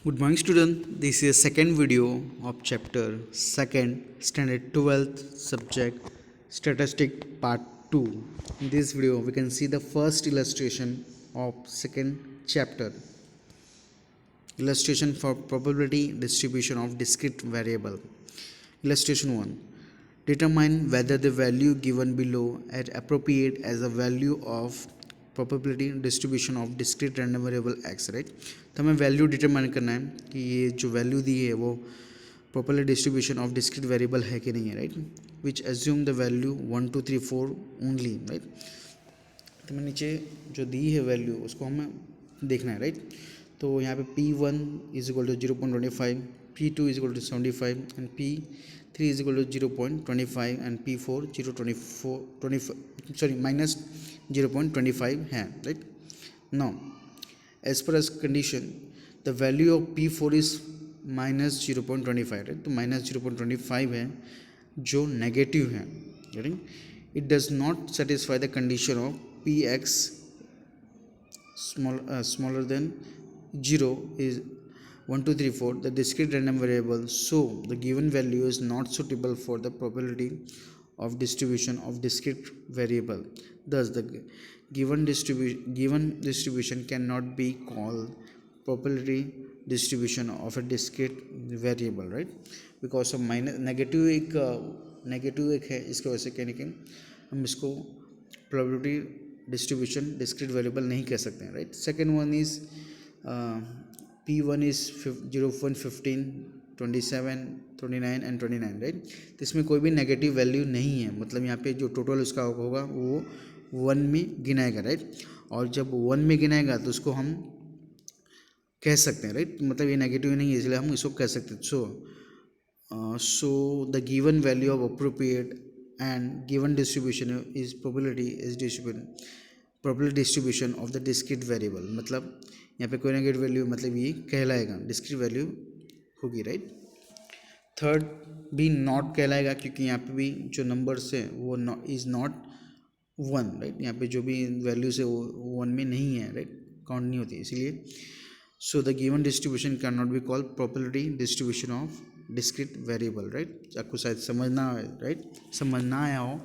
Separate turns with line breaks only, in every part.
Good morning student. This is second video of chapter 2nd standard 12th subject statistic part 2. In this video we can see the first illustration of second chapter. Illustration for probability distribution of discrete variable. Illustration 1. Determine whether the value given below is appropriate as a value of probability distribution of discrete random variable x, right. तो हमें value determine करना है कि ये जो value दी है वो probability distribution of discrete variable है कि नहीं है, right. Which assume the value 1 2 3 4 only, right. तो मैं नीचे जो दी है वैल्यू उसको हमें देखना है, राइट. तो यहाँ पे P1 is equal to 0.25, P2 is equal to 75 and P3 is equal to 0.25 and P4 minus 0.25 है, right. Now as per as condition the value of P4 is minus 0.25, right. तो minus 0.25 है जो negative है, right. It does not satisfy the condition of Px smaller than 0 is 1 2 3 4 the discrete random variable, so the given value is not suitable for the probability of distribution of discrete variable. Thus the given distribution cannot be called probability distribution of a discrete variable, right, because of minus negative एक है, इसकी वजह से कहने के हम इसको probability distribution discrete variable नहीं कह सकते हैं, right. Second one is P1 is 0.15 27 29 and 29, right. तो इसमें कोई भी नेगेटिव वैल्यू नहीं है, मतलब यहाँ पे जो टोटल उसका होगा वो 1 में गिनाएगा, राइट. और जब 1 में गिनाएगा तो उसको हम कह सकते हैं, राइट. मतलब ये नेगेटिव नहीं है इसलिए हम इसको कह सकते हैं. So the given value of appropriate and given distribution is probability distribution of the discrete variable. मतलब यहाँ पे कोई नेगेटिव वैल्यू मतलब ये कहलाएगा डिस्क्रीट वैल्यू होगी, राइट. थर्ड भी नॉट कहलाएगा क्योंकि यहाँ पे भी जो नंबर्स है वो इज़ नॉट 1, राइट. यहाँ पे जो भी वैल्यूज है वो 1 में नहीं है, राइट, काउंट नहीं होती इसलिए. So the given distribution can not be called probability distribution of discrete variable, right. आपको शायद समझना है, राइट, समझ ना आया हो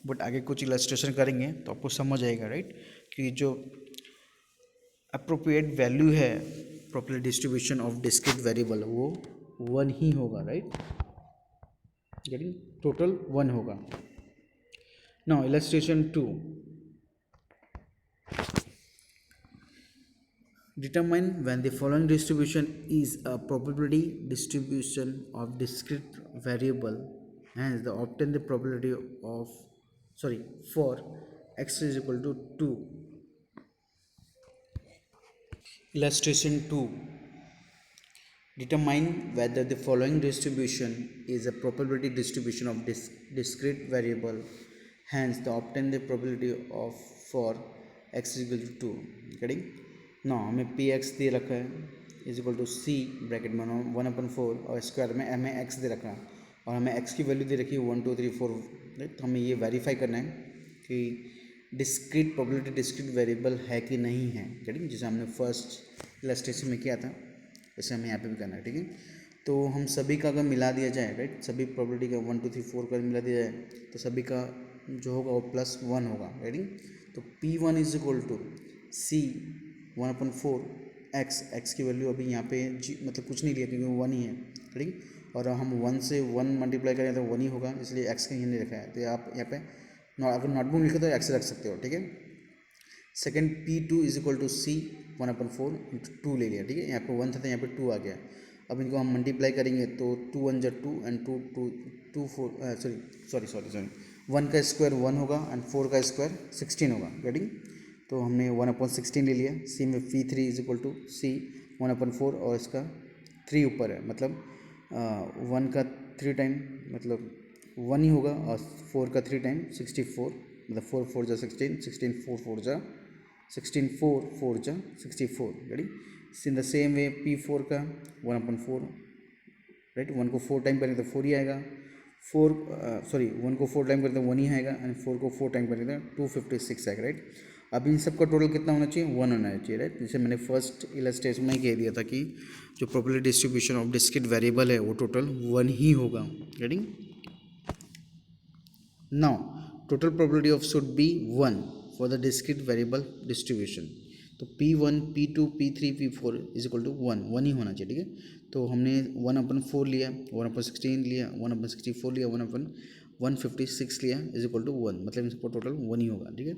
बट आगे कुछ इलस्ट्रेशन करेंगे तो आपको समझ आएगा, राइट, कि जो अप्रोप्रिएट वैल्यू है probability distribution of discrete variable वो 1 ही होगा, राइट. गेटिंग टोटल 1 होगा. Now illustration 2. Determine when the following distribution is a probability distribution of discrete variable, hence the obtain the probability of for x is equal to 2. Illustration 2. Determine whether the following distribution is a probability distribution of discrete variable, hence the obtain the probability of for x is equal to 2. Getting? ना हमें P x दे रखा है is equal to C bracket में 1/4 और square में हमें x दे रखा है और हमें एक्स की वैल्यू दे रखी है 1 2 3 4, राइट. तो हमें ये वेरीफाई करना है कि डिस्क्रीट प्रोबेबिलिटी डिस्क्रीट वेरिएबल है कि नहीं है, ठीक है, जैसे हमने फर्स्ट इलस्ट्रेशन में किया था वैसे हमें यहाँ पे भी करना है, ठीक है. तो हम सभी का अगर मिला दिया जाए, राइट, सभी प्रोबेबिलिटी का 1 2 3 4 का मिला दिया जाए तो सभी का जो होगा वो +1 होगा, राइट. तो P1 is equal to C 1/4 X की वैल्यू अभी यहाँ पे मतलब कुछ नहीं लिया क्योंकि वो 1 ही है, ठीक. और हम 1 से 1 मल्टीप्लाई करें तो 1 ही होगा, इसलिए एक्स कहीं नहीं रखा है. तो आप यहाँ पे अगर नोटबुक लिखे तो एक्स रख सकते हो, ठीक है. Second P2 is equal to C 1/4 into 2 ले लिया, ठीक है. यहाँ पे 1 था तो यहाँ पे 2 आ गया. अब इनको हम मल्टीप्लाई करेंगे तो 2 1 जा 2 एंड 2 4 सॉरी 1 का स्क्वायर 1 होगा एंड 4 का स्क्वायर 16 होगा, गेटिंग. तो हमने 1/16 ले लिया. सी में P3 is equal to C 1/4 और इसका 3 ऊपर है, मतलब 1 का 3 टाइम मतलब 1 ही होगा और 4 का 3 टाइम 64, मतलब 4 4 जा 16 16 4 4 जा 16 4 4 जा 64, ready. In the same way P4 का 1/4, राइट. 1 को 4 टाइम करेंगे तो 4 ही आएगा. 1 को 4 टाइम करें तो 1 ही आएगा एंड 4 को 4 टाइम करें तो 256 आएगा, राइट. अब इन सब का टोटल कितना होना चाहिए, 1 होना चाहिए, राइट। जैसे मैंने फर्स्ट इलस्ट्रेशन में कह दिया था कि जो probability distribution of discrete variable है वो टोटल 1 ही होगा, getting. Now total probability of should be 1 for the discrete variable distribution. तो P1 P2 P3 P4 is equal to 1 ही होना चाहिए, ठीक है। तो हमने 1/4 लिया, 1/16 लिया, 1/64 लिया, 1/156 लिया इज इक्वल टू 1, मतलब इन सबको टोटल 1 ही होगा, ठीक है।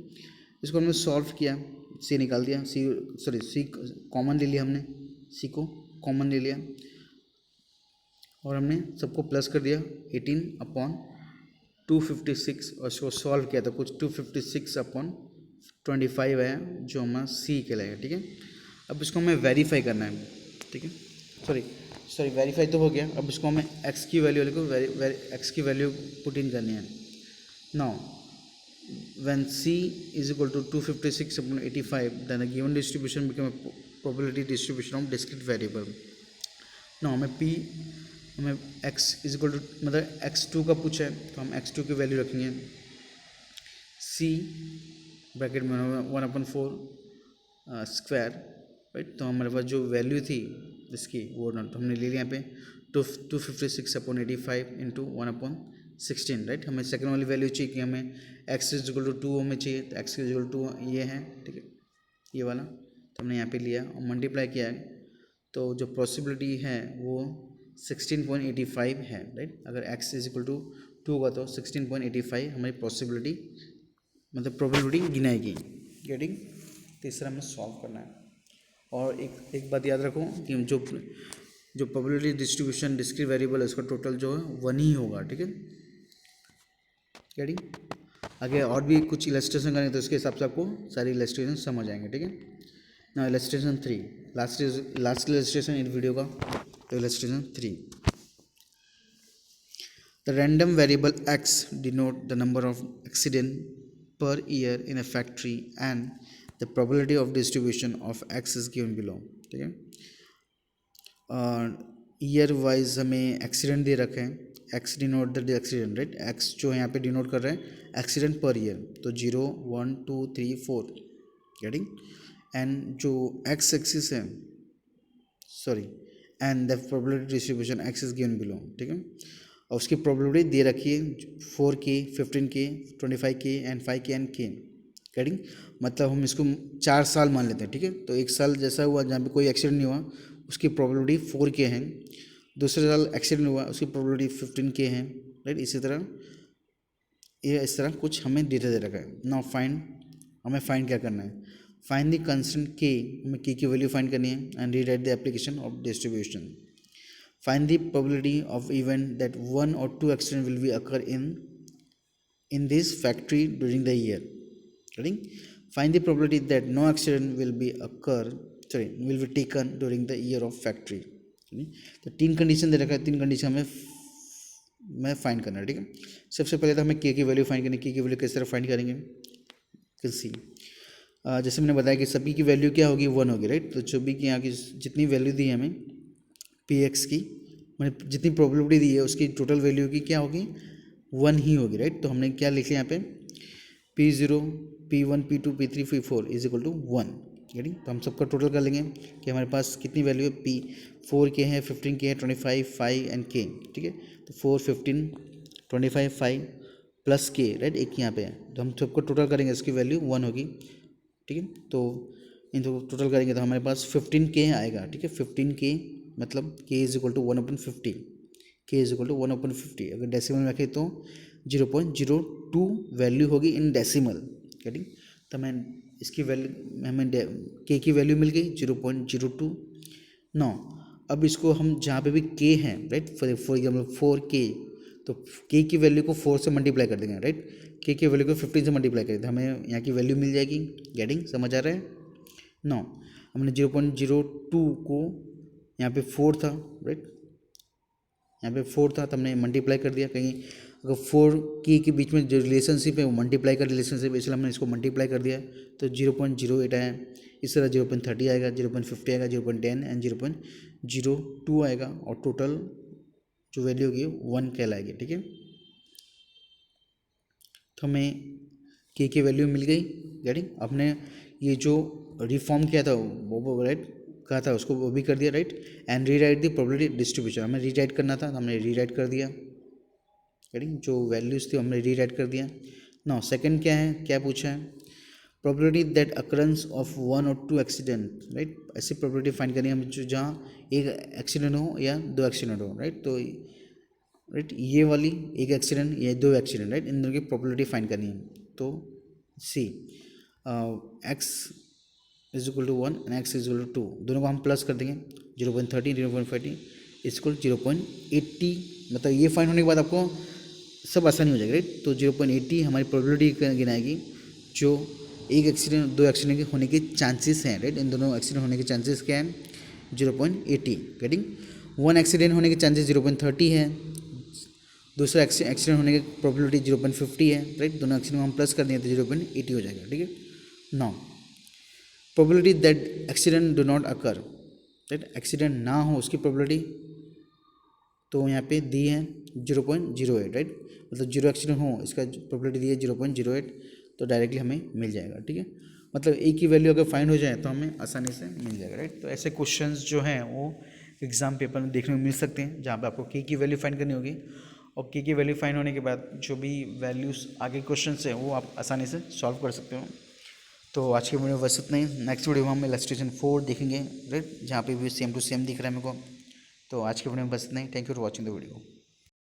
इसको हमने सॉल्व किया, सी निकाल दिया, सी कॉमन ले लिया, हमने सी को कॉमन ले लिया और हमने सबको प्लस कर दिया 18/256 और इसको सॉल्व किया तो कुछ 256/25 है जो हमारा सी कहलाएगा, ठीक है। अब इसको हमें वेरीफाई करना है, ठीक है। सॉरी वेरीफाई तो हो गया। अब इसको हमें एक्स की वैल्यू एक्स की वैल्यू पुट इन करनी है। Now when C is equal to 256/85 then the given distribution become a probability distribution of discrete variable. Now हमें x is equal to मतलब x2 का पूछा है तो हम x2 की वैल्यू रखेंगे C ब्रैकेट में 1/4 स्क्वायर, राइट। तो हमारे पास जो वैल्यू थी इसकी वो तो हमने ले लिया यहाँ पे 256/85 इंटू 1/16, राइट। हमें सेकंड वाली वैल्यू चाहिए कि हमें x इज इक्वल टू 2 हमें चाहिए, तो x इज इक्वल टू ये है, ठीक है, ये वाला। तो हमने यहाँ पे लिया और मल्टीप्लाई किया है, तो जो पॉसिबिलिटी है वो 16.85 है, राइट। अगर x इज इक्वल टू 2 होगा तो 16.85 हमारी पॉसिबिलिटी मतलब प्रोबेबिलिटी गिनाएगी, गेटिंग। तीसरा हमें सॉल्व करना है। और एक बात याद रखो कि जो प्रोबेबिलिटी डिस्ट्रीब्यूशन डिस्क्रीट वेरिएबल है उसका टोटल जो है 1 ही होगा, ठीक है, गेटिंग। आगे और भी कुछ इलस्ट्रेशन करेंगे तो उसके हिसाब से आपको सारी इलस्ट्रेशन समझ आएंगे, ठीक है ना। इलस्ट्रेशन 3 लास्ट इलस्ट्रेशन इन वीडियो का, तो illustration 3 the random variable x denote the number of accident per year in a factory and the probability of distribution of x is given below, ठीक है। ईयर वाइज हमें accident दे रखे हैं, x denote the accident, right. x जो है यहाँ पे denote कर रहे हैं एक्सीडेंट पर ईयर, तो 0 1 2 3 4, गेटिंग। एंड जो x एक्सिस है sorry and the probability distribution x is given below, ठीक है। और उसकी प्रोबेबिलिटी दे रखी है 4K 15K 25K and 5K and K, getting. मतलब हम इसको 4 साल मान लेते हैं, ठीक है। तो एक साल जैसा हुआ जहाँ पे कोई एक्सीडेंट नहीं हुआ उसकी प्रोबेबिलिटी 4K है, दूसरे साल एक्सीडेंट हुआ उसकी प्रोबेबिलिटी 15K है, राइट। इस तरह कुछ हमें डेटा दे रखा है। नाउ हमें फाइंड क्या करना है, फाइंड द कंस्टेंट K, हमें K की वैल्यू फाइंड करनी है and rewrite the application of distribution. Find the probability of event that 1 or 2 accidents will be occur in this factory during the year. Getting? Find the probability that no accident will be taken during the year of factory. तो 3 condition दे रखा है, 3 condition हमें find करना है, ठीक है। सबसे पहले तो हमें K की वैल्यू फाइंड करनी है। K की वैल्यू किस तरह फाइंड करेंगे, सी जैसे मैंने बताया कि सभी की वैल्यू क्या होगी 1 होगी, राइट। तो जो भी की यहाँ की जितनी वैल्यू दी है हमें Px की मैंने जितनी प्रोबेबिलिटी दी है उसकी टोटल वैल्यू की क्या होगी 1 ही होगी, राइट। तो हमने क्या लिख लिया यहाँ पे P0 P1 P2 P3 P4 is equal to 1, getting. तो हम सबका टोटल कर लेंगे कि हमारे पास कितनी वैल्यू है, P4K है 15K है 25 5 एंड K, ठीक है। तो 4 15 25 5 प्लस K, राइट, एक यहाँ पे है। तो हम सबको टोटल करेंगे इसकी वैल्यू 1 होगी, ठीक है। तो इन सबको टोटल करेंगे तो हमारे पास 15K आएगा, ठीक है। 15K मतलब K is equal to 1/50, K is equal to 1/50। अगर डेसिमल में रखें तो 0.02 वैल्यू होगी इन डेसिमल, गेटिंग। तो मैं इसकी वैल्यू हमें K की वैल्यू मिल गई 0.02। नौ अब इसको हम जहाँ पे भी K है, राइट, फॉर एग्जाम्पल 4K, तो K की वैल्यू को 4 से मल्टीप्लाई कर देंगे, राइट। K की वैल्यू को 15 से मल्टीप्लाई कर देते हमें यहाँ की वैल्यू मिल जाएगी, गेटिंग, समझ आ रहा है। नौ हमने 0.02 को यहाँ पे 4 था, राइट, यहाँ पे 4 था तो हमने मल्टीप्लाई कर दिया। कहीं अगर 4K के बीच में जो रिलेशनशिप है वो मल्टीप्लाई का रिलेशनशिप, इसलिए हमने इसको मल्टीप्लाई कर दिया तो 0.08 आया। इस तरह 0.30 आएगा, 0.50 आएगा, 0.10 एंड 0.02 आएगा और टोटल जो वैल्यू होगी 1 कहलाएगी, ठीक है। तो हमें के की वैल्यू मिल गई, गेटिंग। अपने ये जो रिफॉर्म किया था वो राइट कहा था उसको वो भी कर दिया, right. And re right the probability distribution, हमें री राइट करना था, हमने री राइट कर दिया, गेटिंग। जो वैल्यूज़ थी हमने री राइट कर दिया। नाउ सेकंड क्या है, क्या पूछा है, probability that occurrence of one और टू एक्सीडेंट, राइट। ऐसी प्रोबेबिलिटी फाइंड करनी है हमें जो जहाँ एक एक्सीडेंट हो या दो एक्सीडेंट हो, राइट। तो राइट ये वाली एक एक्सीडेंट या दो एक्सीडेंट, राइट, इन दोनों की प्रोबेबिलिटी फाइंड करनी है। तो see x is equal to 1 and x is equal to 2, दोनों को हम प्लस कर देंगे, 0.30 0.40 इक्वल 0.80, मतलब ये फाइंड होने के बाद आपको सब आसानी हो जाएगी, राइट। तो 0.80 हमारी प्रोबेबिलिटी गिनाएगी जो एक एक्सीडेंट दो एक्सीडेंट के होने के चांसेस हैं, राइट। इन दोनों एक्सीडेंट होने के चांसेस क्या हैं, 0.80, गेटिंग। वन एक्सीडेंट होने के चांसेस 0.30 है, दूसरा एक्सीडेंट होने की प्रोबेबिलिटी 0.50 है, राइट। दोनों एक्सीडेंट हम प्लस कर दिए तो 0.80 हो जाएगा, ठीक है। Now probability that accident do not occur, right, accident ना हो उसकी प्रोबेबिलिटी तो यहाँ पे दी है 0.08, राइट। मतलब जीरो एक्सीडेंट हो इसका प्रोबेबिलिटी दी है 0.08, तो डायरेक्टली हमें मिल जाएगा, ठीक है। मतलब ए की वैल्यू अगर फाइंड हो जाए तो हमें आसानी से मिल जाएगा, राइट। तो ऐसे क्वेश्चंस जो हैं वो एग्जाम पेपर में देखने को मिल सकते हैं, जहाँ पे आपको के की वैल्यू फाइंड करनी होगी, और के की वैल्यू फाइंड होने के बाद जो भी वैल्यूज़ आगे क्वेश्चन है वो आप आसानी से सॉल्व कर सकते हो। तो आज की वीडियो में बस इतना ही। नेक्स्ट वीडियो में हम इलस्ट्रेशन 4 देखेंगे, राइट, जहाँ पे भी सेम टू सेम दिख रहा है मेरे को। तो आज की वीडियो में बस इतना ही। Thank you for watching the video.